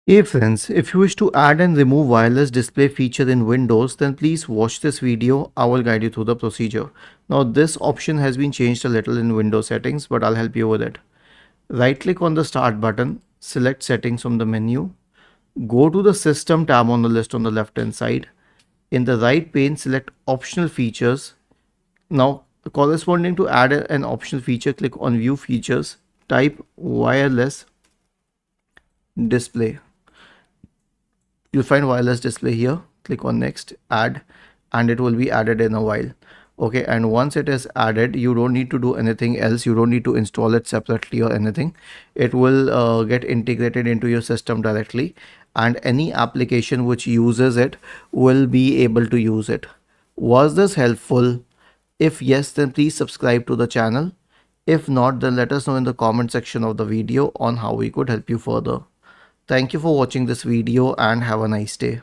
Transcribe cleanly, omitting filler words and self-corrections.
Hey friends, if you wish to add and remove wireless display feature in Windows, then please watch this video. I will guide you through the procedure. Now this option has been changed a little in Windows settings, but I'll help you with it. Right click on the start button, select settings from the menu, go to the system tab on the list on the left hand side. In the right pane, select optional features. Now corresponding to add an optional feature, click on view features, type wireless display. You'll find wireless display here. Click on next, add, and it will be added in a while. Okay, and once it is added, you don't need to do anything else. You don't need to install it separately or anything. It will get integrated into your system directly, and any application which uses it will be able to use it. Was this helpful? If yes, then please subscribe to the channel. If not, then let us know in the comment section of the video on how we could help you further. Thank you for watching this video and have a nice day.